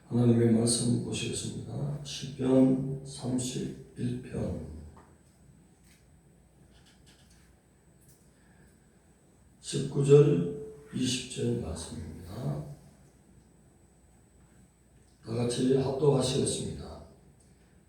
하나님의 말씀 보시겠습니다. 시편 31편 19절 20절 말씀입니다. 다같이 합독하시겠습니다.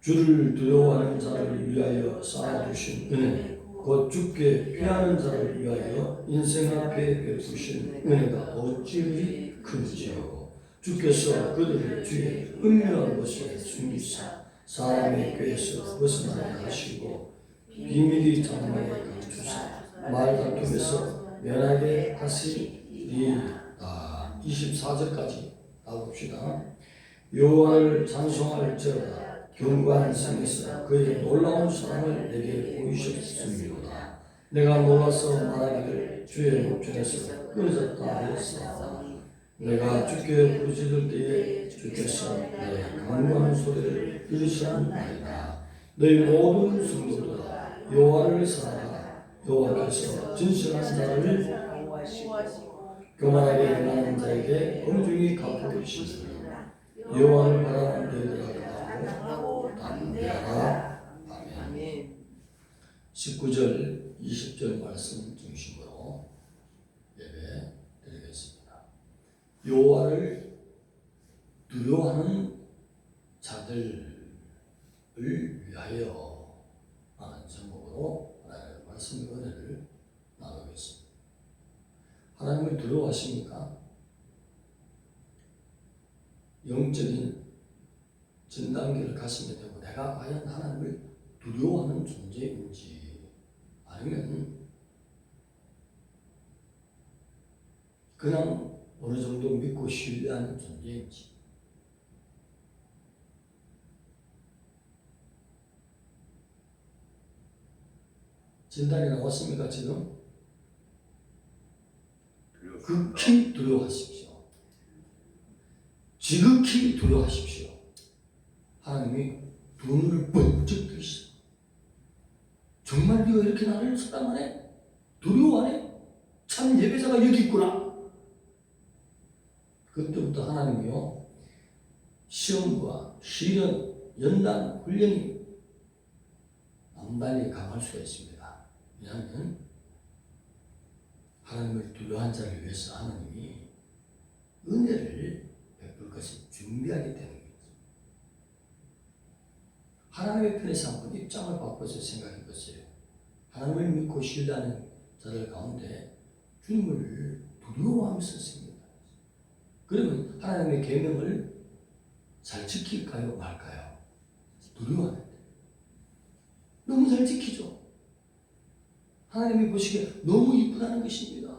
주를 두려워하는 자를 위하여 쌓아두신 은혜, 곧 주께 피하는 자를 위하여 인생 앞에 베푸신 은혜가 어찌 큰지요. 주께서 그들을 주의 은밀한 곳에 숨기사 사람의 꾀에서 벗어나게 하시고 비밀이 장막에 감추사 말다툼에서 면하게 하시리이다. 24절까지 나봅시다. 여호와를 찬송할지어다. 견고한 성에서 그의 놀라운 사랑을 내게 보이셨습니다. 내가 놀라서 말하기를 주의 목전에서 끊어졌다 하였사오나 내가 주께 부르짖을 때에 주께서 나의 간구하는 소리를 들으셨나이다. 너희 모든 성도들아 여호와를 사랑하라. 여호와께서 진실한 자를 교만하게 행하는 자에게 엄중히 갚으시리라. 여호와를 바라는 너희들아 가고 담대하라. 아멘. 19절 20절 말씀 중심으로 예배 드리겠습니다. 여호와를 두려워하는 자들을 위하여 하는 제목으로 하나님의 말씀의 은혜를 나누겠습니다. 하나님을 두려워하십니까? 영적인 전 단계를 가시게 되고 내가 과연 하나님을 두려워하는 존재인지 아니면 그냥 어느 정도 믿고 신뢰하는 존재인지. 진단이 나왔습니까 지금? 극히 두려워하십시오. 지극히 두려워하십시오. 하나님이 두 눈을 번쩍 뜨시오. 정말 네가 이렇게 나를 사랑하네? 두려워하네? 참 예배자가 여기 있구나. 그때부터 하나님이요, 시험과 시련, 연단, 훈련이 남달리 강할 수가 있습니다. 왜냐하면 하나님을 두려워한 자를 위해서 하나님이 은혜를 베풀 것을 준비하기 때문입니다. 하나님의 편에서 한번 입장을 바꿔서 생각해 보세요. 하나님을 믿고 신뢰하는 자들 가운데 주님을 두려워하면서 씁니다. 그러면 하나님의 계명을 잘 지킬까요? 말까요? 두려워하는데 너무 잘 지키죠. 하나님이 보시기에 너무 이쁘다는 것입니다.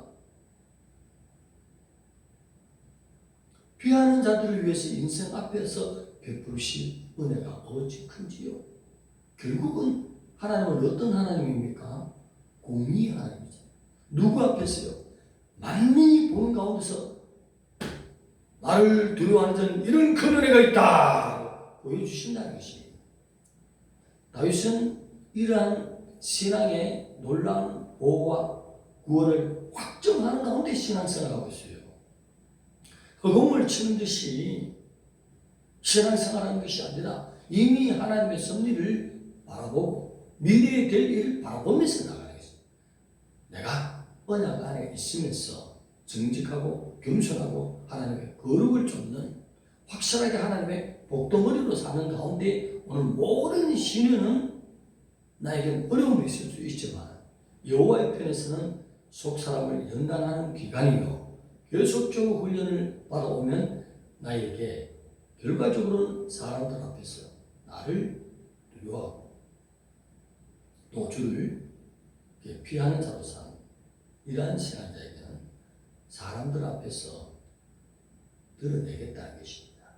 피하는 자들을 위해서 인생 앞에서 베푸실 은혜가 어찌 큰지요. 결국은 하나님은 어떤 하나님입니까? 공의의 하나님이죠. 누구 앞에서요? 만민이 보는 가운데서 나를 두려워하는 자는 이런 큰 은혜가 있다 보여주신다는 것입니다. 다윗은 이러한 신앙의 놀라운 보호와 구원을 확정하는 가운데 신앙생활을 하고 있어요. 허공을 치는 듯이 신앙생활하는 것이 아니라 이미 하나님의 섭리를 바라보고 미래에 될 일을 바라보면서 나가는 것입니다. 내가 언약 안에 있으면서 정직하고 겸손하고 하나님의 거룩을 쫓는 확실하게 하나님의 복덩어리로 사는 가운데 오늘 모든 시련은 나에게는 어려움이 있을 수 있지만 여호와의 편에서는 속 사람을 연단하는 기간이며 계속적으로 훈련을 받아오면 나에게 결과적으로는 사람들 앞에서 나를 두려워하고 또 주를 피하는 자로 사는 이러한 신앙자에게는 사람들 앞에서 드러내겠다는 것입니다.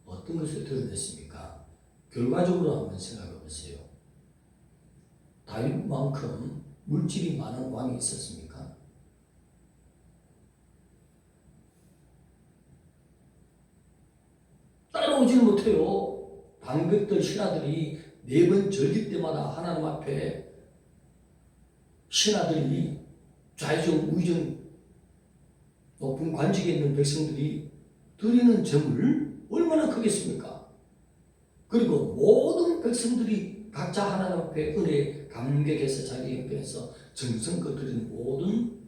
어떤 것을 드러냈습니까? 결과적으로 한번 생각해 보세요. 다윗만큼 물질이 많은 왕이 있었습니까? 따라오지는 못해요. 방백들 신하들이 매번 절기 때마다 하나님 앞에 신하들이 좌의정 우의정 높은 관직에 있는 백성들이 드리는 점을 얼마나 크겠습니까? 그리고 모든 백성들이 각자 하나님 앞에 은혜에 감격해서 자기 형편에서 정성껏 드리는 모든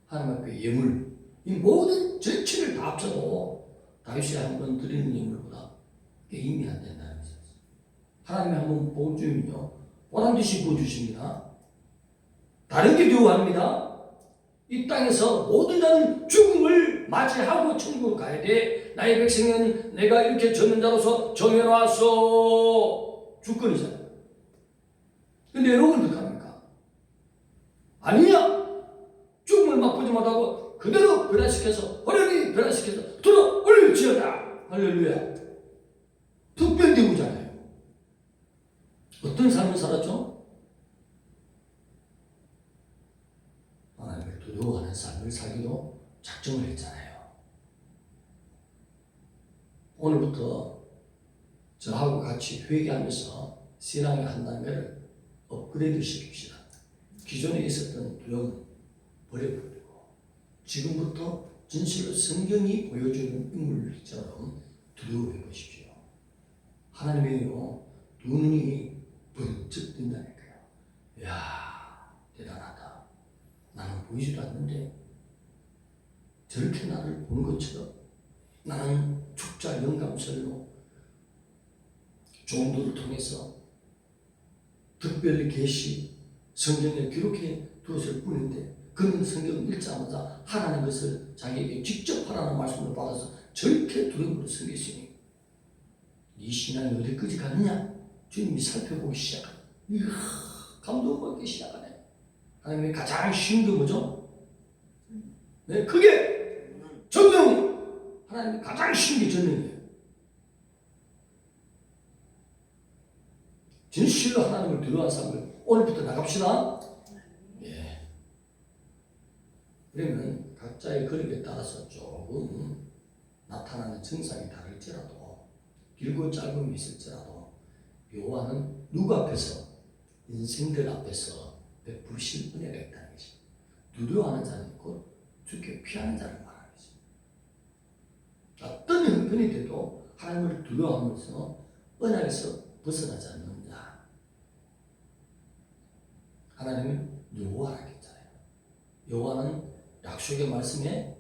하나님 앞에 예물, 이 모든 전체를 다 합쳐도 다윗이 한번 드리는 예물보다 게임이 안 된다는 것이죠. 하나님이 한번 복 주면요, 보란듯이 부어주십니다. 다르게 두어합니다. 이 땅에서 모든 자는 죽음을 맞이하고 천국으로 가야 돼. 나의 백성은 내가 이렇게 졌는 자로서 정해놨어. 주권이잖아요. 근데 여러분 어떻게 합니까? 아니야. 죽음을 맛보지 못하고 그대로 변화시켜서 호련히 변화시켜서 들어 올릴지어다. 할렐루야. 특별대우잖아요. 어떤 삶을 살았죠? 하나님을 두려워하는 삶을 살기로 작정을 했잖아요. 오늘부터 저하고 같이 회개하면서 신앙의 한 단계를 업그레이드 시킵시다. 기존에 있었던 두려움은 버려버리고 지금부터 진실로 성경이 보여주는 인물처럼 두려워해 보십시오. 하나님이요, 두 눈이 번쩍 뜬다니까요. 이야, 대단하다. 나는 보이지도 않는데 저렇게 나를 보는 것처럼 나는 축자 영감설로 종도를 통해서 특별히 계시 성경에 기록해 두었을 뿐인데 그는 성경 읽자마자 하라는 것을 자기에게 직접 하라는 말씀을 받아서 저렇게 두려움으로 섬겼으니 이 신앙이 어디까지 가느냐? 주님이 살펴보기 시작하네. 이야, 감동받기 시작하네. 하나님의 가장 쉬운 게 뭐죠? 네, 그게 전능. 하나님의 가장 쉬운 게 전능이에요. 진실로 하나님을 두려워하는 삶을 오늘부터 나갑시다. 예. 그러면 각자의 그릇에 따라서 조금 나타나는 증상이 다를지라도 길고 짧음이 있을지라도 여호와는 누구 앞에서? 인생들 앞에서 베푸실 은혜가 있다는 것입니다. 두려워하는 자는 곧 주께 피하는 자를 말하는 것입니다. 어떤 형편이 돼도 하나님을 두려워하면서 언약에서 벗어나지 않는 자, 하나님은 여호와라고 했잖아요. 여호와는 약속의 말씀에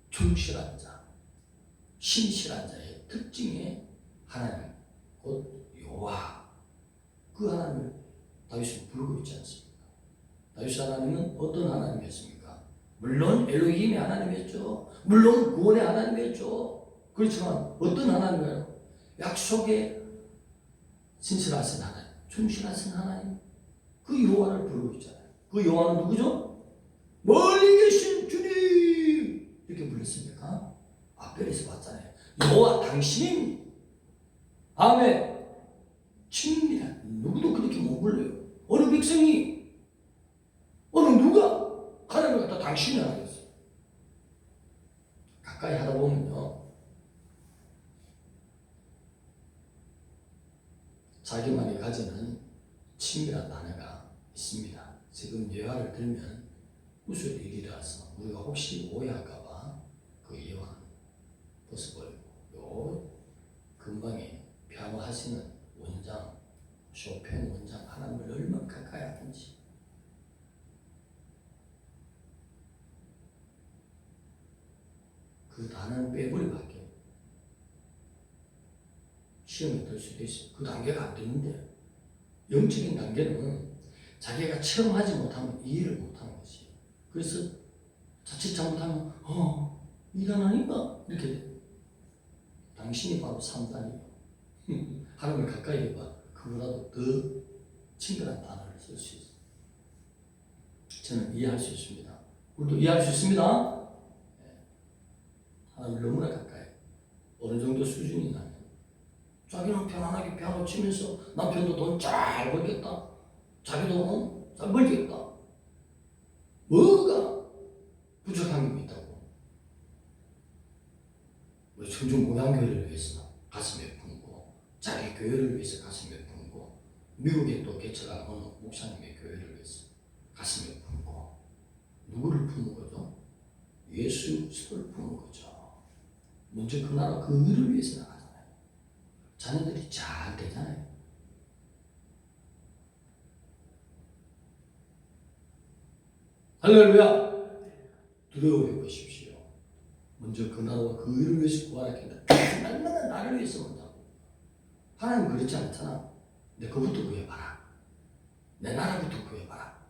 충실한 자, 신실한 자의 특징의 하나님, 곧 여호와, 그 하나님을 다윗은 부르고 있지 않습니까? 다윗 하나님은 어떤 하나님이었습니까? 물론 엘로힘의 하나님이었죠. 물론 구원의 하나님이었죠. 그렇지만 어떤 하나님이에요? 약속에 신실하신 하나님, 충실하신 하나님, 그 여호와를 부르고 있잖아요. 그 여호와는 누구죠? 멀리 계신 주님, 이렇게 불렀습니까? 앞에서 봤잖아요. 여호와 당신, 아멘. 친밀한, 누구도 그렇게 못 불러요. 어느 백성이, 어느 누가 하나님을 갖다 당신이 하겠어요. 가까이 하다 보면요, 자기만이 가지는 친밀한 단어가 있습니다. 지금 예화를 들면 웃을 일이라서 우리가 혹시 오해할까봐 그 예화는 벗어버리고, 요 근방에 피아노 하시는 원장, 쇼팽 원장 하나님을 얼마나 가까이 하든지 그 단어는 빼버리고 할게요. 시험에 들 수도 있어요. 그 단계가 안 되는데, 영적인 단계는 자기가 체험하지 못하면 이해를 못하는 것이에요. 그래서 자칫 잘못하면 이 단어니까 이렇게 돼요. 당신이 바로 3단이에요. 하나님을 가까이 해봐. 그보다도 더 친근한 단어를 쓸 수 있어요. 저는 이해할 수 있습니다. 우리도 이해할 수 있습니다. 하나님을 너무나 가까이. 어느 정도 수준이 나면 자기는 편안하게 피아노 치면서 남편도 돈 잘 벌겠다. 자기도 잘 벌겠다. 뭐가 부족한 게 있다고. 우리 청중 모양교회를 위해서 가슴에 품고, 자기 교회를 위해서 가슴에 품고, 미국에 또 개척한 어느 목사님의 교회를 위해서 가슴에 품고, 누구를 품은 거죠? 예수 그리스도를 품은 거죠. 먼저 그 나라 그 의를 위해서 나가잖아요. 자녀들이 잘 되잖아요. 할렐루야. 두려워해 보십시오. 먼저 그 나라와 그 의를 위해서 구하라 했다. 날마다 나를 위해서 한다고. 하나님 그렇지 않잖아. 내 그부터 구해봐라. 내 나라부터 구해봐라.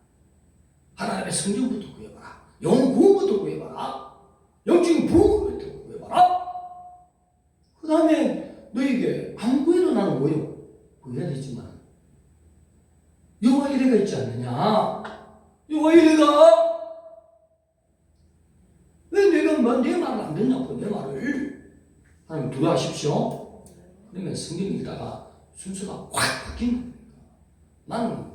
하나님의 성전부터 구해봐라. 영혼 구원부터 구해봐라. 영적인 부흥부터 구해봐라. 그 다음에 너에게 안 구해도 나는 뭐요? 구해야 되지만 여호와 이레가 있지 않느냐? 여호와 이레가 왜 내가 내 말을 안 듣냐고 내 말을. 하나님 두려워하십시오. 그러면 성경 읽다가 순서가 확 바뀐 겁니다. 나는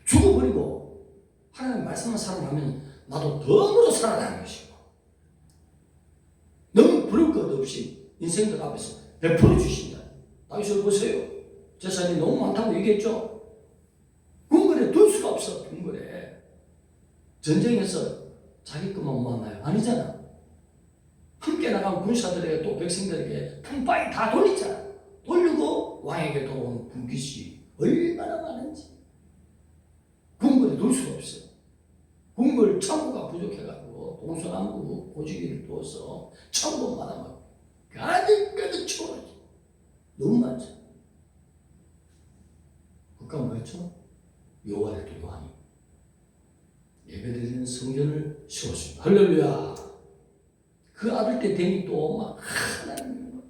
죽어버리고 하나님 말씀만 살아나면 나도 덤으로 살아나는 것이고, 너무 부를 것 없이 인생들 앞에서 베풀어 주신다. 다윗을 보세요. 재산이 너무 많다고 얘기했죠. 궁궐에 둘 수가 없어. 궁궐에 전쟁에서 자기 것만 모았나요? 아니잖아. 함께 나간 군사들에게 또 백성들에게 품바이 다 돌리잖아. 돌리고 왕에게 돌아온 분깃이 얼마나 많은지. 궁궐에 둘 수가 없어. 궁궐 창고가 부족해가지고 동서남북 고지기를 두어서 창고만 하면 가득가득 채워지. 너무 많죠. 그러니까 뭐였죠? 여호와를 두려워하니 예배드리는 성전을 세웠습니다. 할렐루야. 그 아들 때 되니 또 막 하나님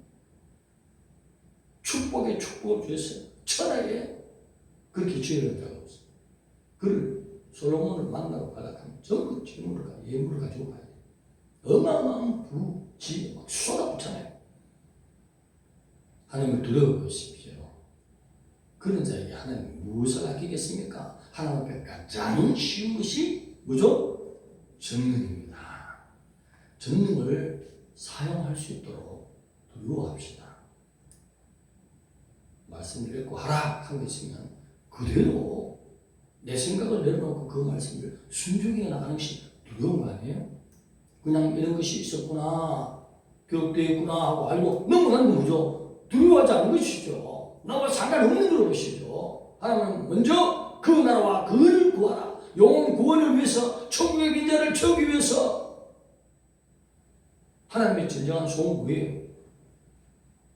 축복에 축복을 주셨어요. 천하에 그렇게 지어낸 자가 없어요. 그를 솔로몬을 만나러 가려고 하면 전부 예물을 가지고 가야 돼요. 어마어마한 부, 지, 막 쏟아붓잖아요. 하나님을 두려워하십시오. 그런 자에게 하나님이 무엇을 아끼겠습니까? 하나님 앞에 가장 쉬운 것이 뭐죠? 전능입니다. 전능을 사용할 수 있도록 두려워합시다. 말씀을 읽고 하라 한 게 있으면 그대로 내 생각을 내려놓고 그 말씀을 순종해 나가는 것이 두려운 거 아니에요? 그냥 이런 것이 있었구나, 교육되어 있구나 하고 알고 넘어가는 거 뭐죠? 두려워하지 않는 것이죠. 나와 상관없는 것이죠. 하나님은 먼저 그 나라와 그를 구하라. 영혼 구원을 위해서, 천국의 빈자를 채우기 위해서. 하나님의 진정한 소원은 뭐예요?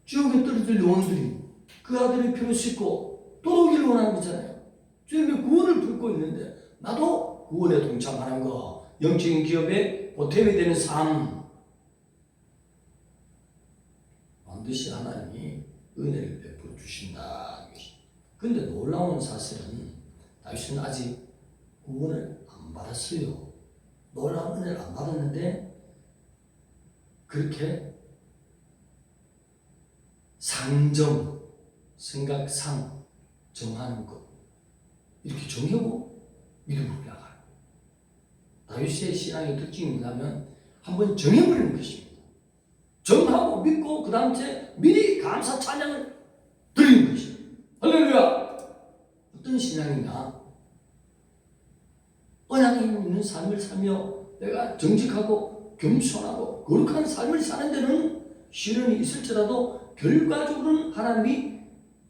지옥에 떨어질 영혼들이 그 아들의 피를 씻고 돌아오기를 원하는 거잖아요. 주님의 구원을 품고 있는데 나도 구원에 동참하는 거, 영적인 기업에 보탬이 되는 삶, 반드시 하나님이 은혜를 베풀어 주신다. 그런데 놀라운 사실은 다윗은 아직 구원을 안 받았어요. 놀라운 은혜를 안 받았는데 그렇게 상정, 생각상 정하는 것, 이렇게 정하고 믿음으로 나가요. 다윗의 신앙의 특징이 뭐냐면 한번 정해버리는 것입니다. 정하고 믿고 그 다음에 미리 감사 찬양을 드리는 것입니다. 할렐루야! 어떤 신앙이냐? 언약이 있는 삶을 살며 내가 정직하고 겸손하고 거룩한 삶을 사는 데는 시련이 있을지라도 결과적으로는 하나님이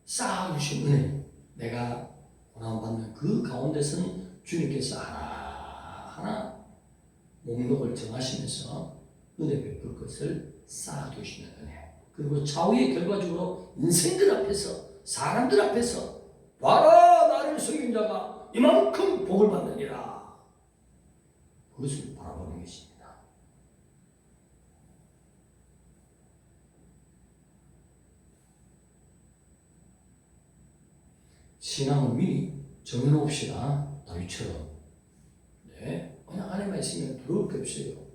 쌓아주신 은혜, 내가 고난받는 그 가운데서는 주님께서 하나하나 목록을 정하시면서 은혜 베풀 것을 쌓아두시는 은혜. 그리고 차후에 결과적으로 인생들 앞에서, 사람들 앞에서 봐라 나를 섬긴 자가 이만큼 복을 받느니라, 그것을 바라보는 것입니다. 신앙을 미리 정해놓읍시다. 다윗처럼. 네, 언약 안에만 있으면 두려울 게 없어요.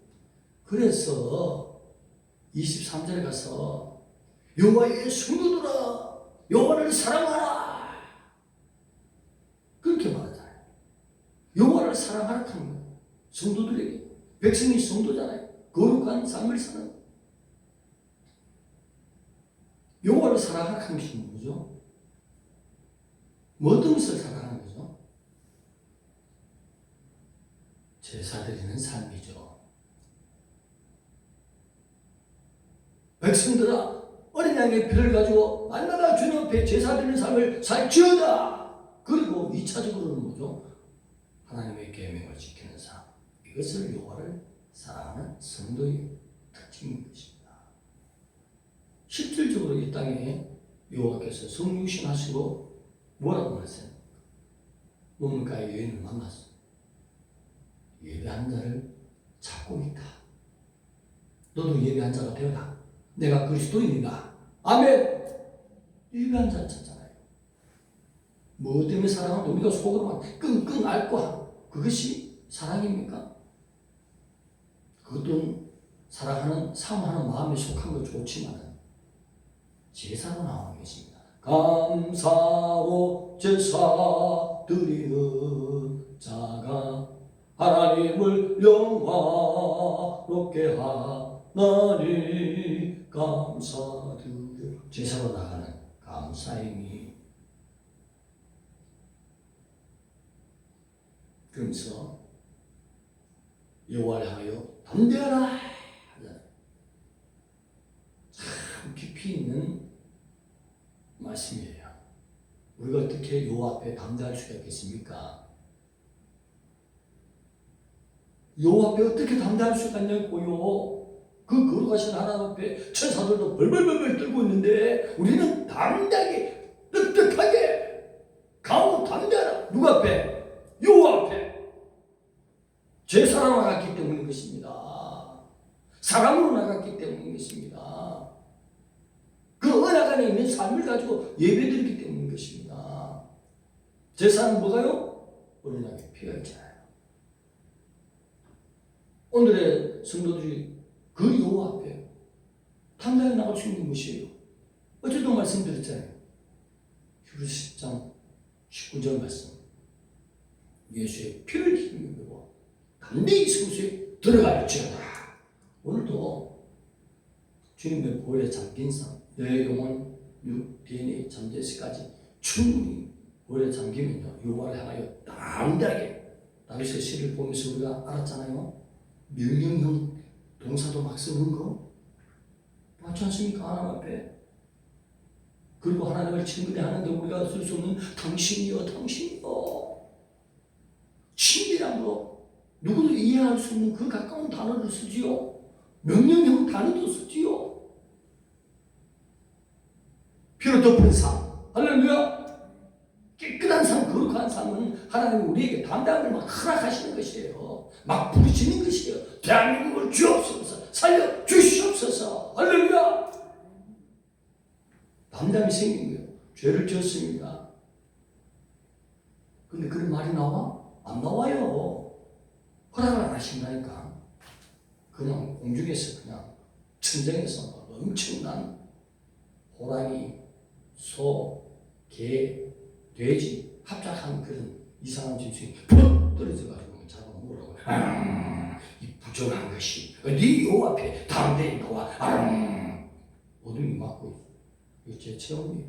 그래서 23절에 가서 여호와의 성도들아 여호와를 사랑하라, 그렇게 말하잖아요. 여호와를 사랑하라 하는 거예요. 성도들에게. 백성이 성도잖아요. 거룩한 삶을 사는. 여호와를 사랑하라 하는 것이 뭐죠? 어떤 것을 사랑하는 거죠? 제사 드리는 삶이죠. 백성들아 어린 양의 피를 가지고 날마다 주님 앞에 제사 드리는 삶을 살지어다. 그리고 2차적으로는 뭐죠? 하나님의 계명을 지키는 삶. 이것을 여호와를 사랑하는 성도의 특징인 것입니다. 실질적으로 이 땅에 여호와께서 성육신하시고 뭐라고 말했어요? 문가의 여인을 만났어. 예배한 자를 찾고 있다. 너도 예배한 자가 되어라. 내가 그리스도인이다. 아멘. 예배한 자를 찾잖아요. 뭐 때문에 사랑하는데 우리가 속으로만 끙끙 앓고 그것이 사랑입니까? 그것도 사랑하는 사모하는 마음에 속한 거 좋지만 제사로 나오는 것입니다. 감사로 제사 드리는 자가 하나님을 영화롭게 하나니 감사드려. 제사로 나가는 감사행위. 그러면서 여호와를 향하여 담대하라. 참 깊이 있는 말씀이에요. 우리가 어떻게 여호와 앞에 담대할 수가 있겠습니까? 여호와 앞에 어떻게 담대할 수가 있냐고요. 그 거룩하신 하나님 앞에 천사들도 벌벌벌벌 떨고 있는데 우리는 담대하게 뜨뜻하게 강하고 담대하라. 누구 앞에? 여호와 앞에. 제사로 나갔기 때문인 것입니다. 사랑으로 나갔기 때문인 것입니다. 그 언약 안에 있는 삶을 가지고 예배드리기 때문인 것입니다. 제사는 뭐가요? 언약의 피가 있잖아요. 오늘의 성도들이 그 여호와 앞에 담대하게 나갈 수 있는 것이에요. 어제도 말씀드렸잖아요. 히브리서 10장 19절 말씀. 예수의 피를 힘입고 담대히 성소에 들어갈지어다. 오늘도 주님의 보혈에 잠긴 삶, 내 영혼, 육, DNA, 잠재시까지 충분히 보혈에 잠기면요 여호와를 향하여 담대하게. 다윗의 시를 보면서 우리가 알았잖아요. 명령형 동사도 막 쓰는 거 맞지 않습니까? 하나님 앞에. 그리고 하나님을 친근해하는데 우리가 쓸 수 없는 당신이여 당신이여 친밀함으로 누구도 이해할 수 있는 그 가까운 단어를 쓰지요. 명령형 단어도 쓰지요. 피로 덮은 삶. 할렐루야. 깨끗한 삶, 거룩한 삶은 하나님이 우리에게 담대함을 막 허락하시는 것이에요. 막 부르시는 것이에요. 대한민국을 주옵소서, 살려 주시옵소서. 할렐루야. 담대함이 생긴 거예요. 죄를 지었습니다. 근데 그런 말이 나와? 안 나와요. 허락을 안 하신다니까. 그냥 공중에서 그냥 천정에서 엄청난 호랑이, 소, 개, 돼지 합작한 그런 이상한 짐승이 푹 떨어져가지고 잡아먹으라고. 이 부정한 것이 네 여호와 앞에 담대히 나와. 어둠이 막고 있어. 이게 제 체험이에요.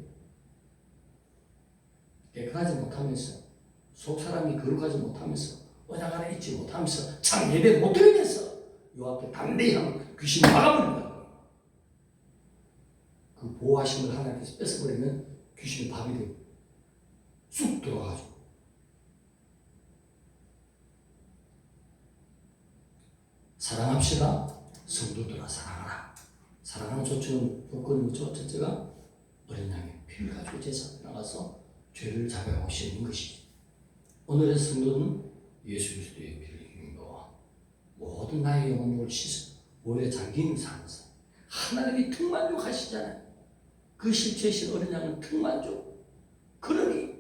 깨끗하지 못하면서 속 사람이 거룩하지 못하면서 언약 안에 있지 못하면서 참 예배 못 드리면서 여호와 앞에 담대히 하면 귀신이 막아버린다. 그 보호하심을 하나님께서 뺏어버리면 귀신이 밥이 되고 쑥 들어가가지고. 사랑합시다. 성도들아 사랑하라. 사랑하는 조건은 뭐죠? 첫째가 어린 양의 피를 가지고 제사 나가서 죄를 잡아가고 싶은 것이지. 오늘의 성도는 예수 그리스도의 피를 힘입어 모든 나의 영혼을 씻어 오래 잠긴 삶에서 하나님이 특만족하시잖아요. 그 실체이신 어린 양은 특만족. 그러니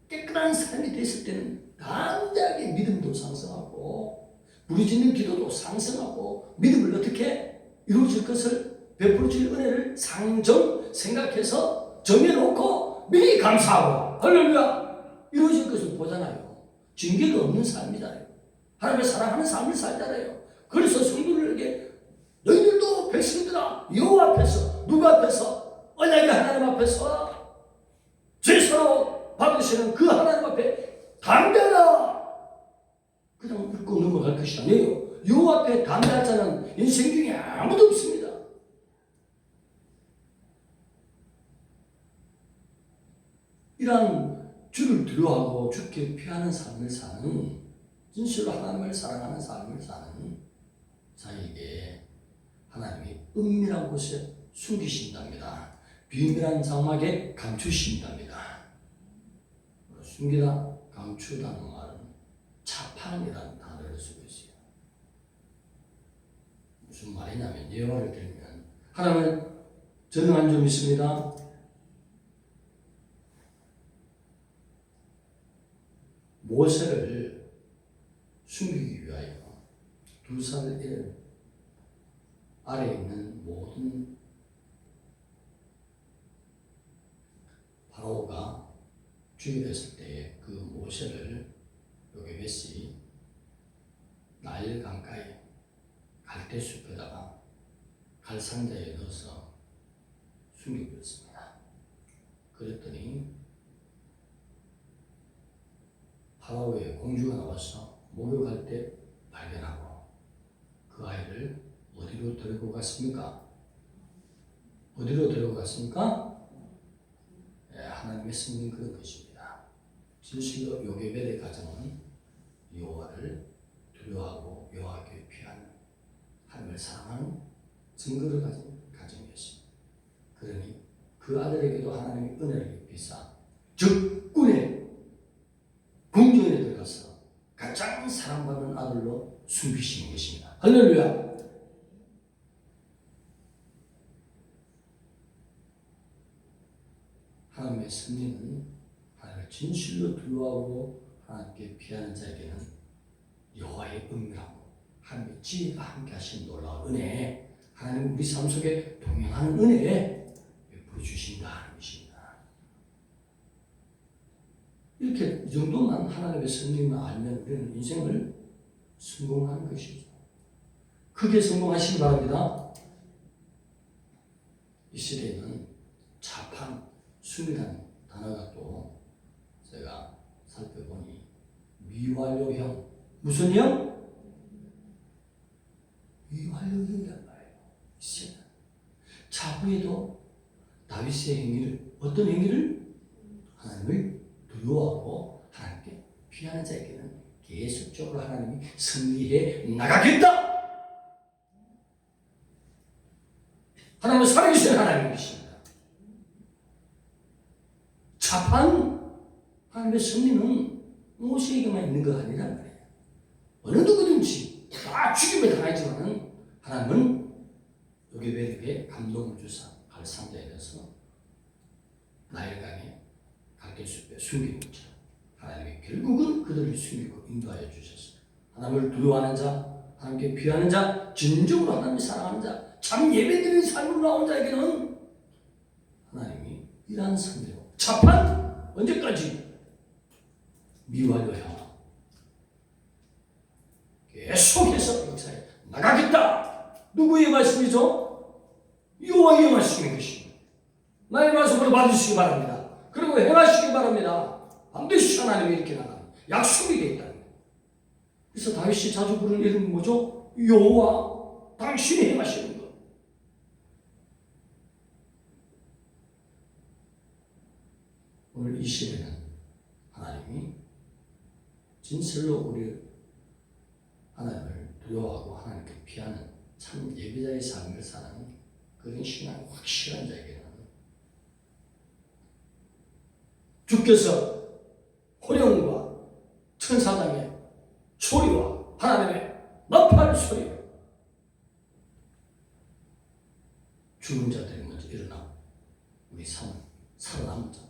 깨끗한 삶이 됐을 때는 담대하게 믿음도 상승하고 부르짖는 기도도 상승하고 믿음을 어떻게 이루어질 것을 베풀어질 은혜를 상정 생각해서 정해놓고 미리 감사하고 할렐루야 이루어질 것을 보잖아요. 징계가 없는 삶이잖아요. 하나님을 사랑하는 삶을 살잖아요. 그래서 성도들에게 너희들도 백성들아 여호와 앞에서 누구 앞에서 언약의 하나님 앞에서 제사로 받으시는 그 하나님 앞에 담대하라. 그냥 읽고 넘어갈 것이 아니에요. 여호와 앞에 담대할 자는 인생 중에 아무도 없습니다. 이러한 주를 두려워하고 주께 피하는 삶을 사는, 진실로 하나님을 사랑하는 삶을 사는 자에게 하나님이 은밀한 곳에 숨기신답니다. 비밀한 장막에 감추신답니다. 숨기다, 감추다는 말은 자판이라는 단어를 쓰고 있어요. 무슨 말이냐면, 예화를 들면, 하나님은 전능한 점이 있습니다. 모세를 숨기기 위하여 2살 1일 아래에 있는 모든 바로가 주입했을 때에 그 모세를 요게벳이 나일 강가에 갈대숲에다가 갈상자에 넣어서 숨기고 있습니다. 그랬더니 파라오의 공주가 나와서 목욕할 때 발견하고 그 아이를 어디로 데리고 갔습니까? 어디로 데리고 갔습니까? 하나님의 승리는 그런 것입니다. 진실로 요게벳의 가정은 여호와를 두려워하고 여호와께 피하는, 하나님을 사랑하는 증거를 가진 가정이었습니다. 그러니 그 아들에게도 하나님이 은혜를 입히사, 즉 꾼의 궁전에 들어가서 가장 사랑받는 아들로 숨기시는 것입니다. 할렐루야. 하나님의 승리는 하나님을 진실로 두려워하고 하나님께 피하는 자에게는 여호와의 은밀하고 하나님의 지혜가 함께 하신 놀라운 은혜, 하나님 우리 삶 속에 동행하는 은혜 베풀어 주신다는 것입니다. 이렇게 이 정도만 하나님의 승리만 알면 우리는 인생을 성공하는 것이죠. 크게 성공하시기 바랍니다. 이 시대에는 자판, 숨이라는 단어가 또 제가 살펴보니 미완료형, 무슨 형? 미완료형이란 말이에요. 이 시대는 차후에도 다윗의 행위를, 어떤 행위를? 하나님을 두려워하고 하나님께 피하는 자에게는 계속적으로 하나님이 승리해 나가겠다. 하나님은 살아계신 하나님이십니다. 자판, 하나님의 승리는 모세에게만 있는 거 아니란 말이에요. 어느 누구든지 다 죽임을 당하지만은 하나님은 요게벳에게 감동을 주사 갈상자에 대해서 나일강에 갈대숲에 숨기는 것처럼 하나님이 결국은 그들을 숨기고 인도하여 주셨어요. 하나님을 두려워하는 자, 하나님께 피하는 자, 진정으로 하나님을 사랑하는 자, 참 예배드리는 삶으로 나온 자에게는 하나님이 이러한 승리로 자판 언제까지? 미완료형 계속해서 역사에 나가겠다. 누구의 말씀이죠? 여호와의 말씀인 것입니다. 나의 말씀으로 받으시기 바랍니다. 그리고 행하시기 바랍니다. 반드시 하나님이 이렇게 나가는 약속이 되어 있다는 거예요. 그래서 다윗이 자주 부르는 이름이 뭐죠? 여호와, 당신이 행하시는 것. 오늘 이 시대는 하나님이 진실로 우리 하나님을 두려워하고 하나님께 피하는 참 예배자의 삶을 사는 그런 신앙이 확실한 자에게는 주께서 호령과 천사장의 소리와 하나님의 나팔 소리, 죽은 자들이 먼저 일어나고 우리 삶은 살아남은 자,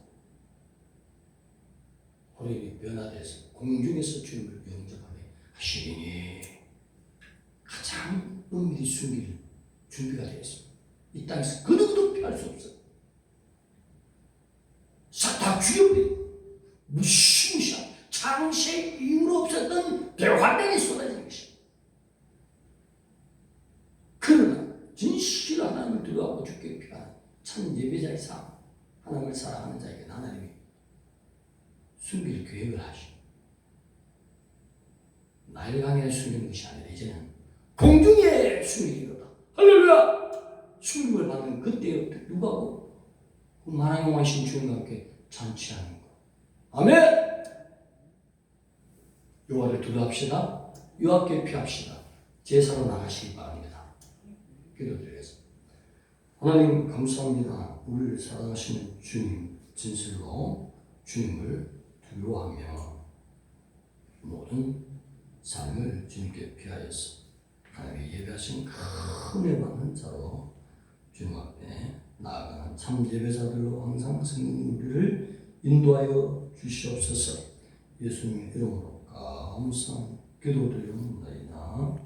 호령이 변화돼서 공중에서 주님을 영접하게 하시니 가장 은밀히 숨길 준비가 되어 있습니다. 이 땅에서 그 누구도 피할 수 없어요. 싹 다 죽여버려. 무시무시한 창세 이후로 없었던 대환란이 쏟아지는 것입니다. 그러나 진실로 하나님을 두려워하고 주께 피하는 참 예배자의 삶, 하나님을 사랑하는 자에게 하나님이 숨길 계획을 하시고 나일강에 숨기는 것이 아니라 이제는 공중에 숨기기로다. 할렐루야! 숨김을 받는 그때 누가 그 만왕의 왕이신 주님과 함께 잔치하는 것. 아멘. 여호와를 두려합시다. 여호와께 피합시다. 제사로 나가시기 바랍니다. 기도드리겠습니다. 하나님 감사합니다. 우리를 사랑하시는 주님 진실로 주님을 두려워하며 모든 삶을 주님께 피하였어. 하나님의 예배하신 큰 은혜 받는 자로 주님 앞에 나아가는 참 예배자들로 항상 성령 우리를 인도하여 주시옵소서. 예수님의 이름으로 감사 기도드리옵나이다.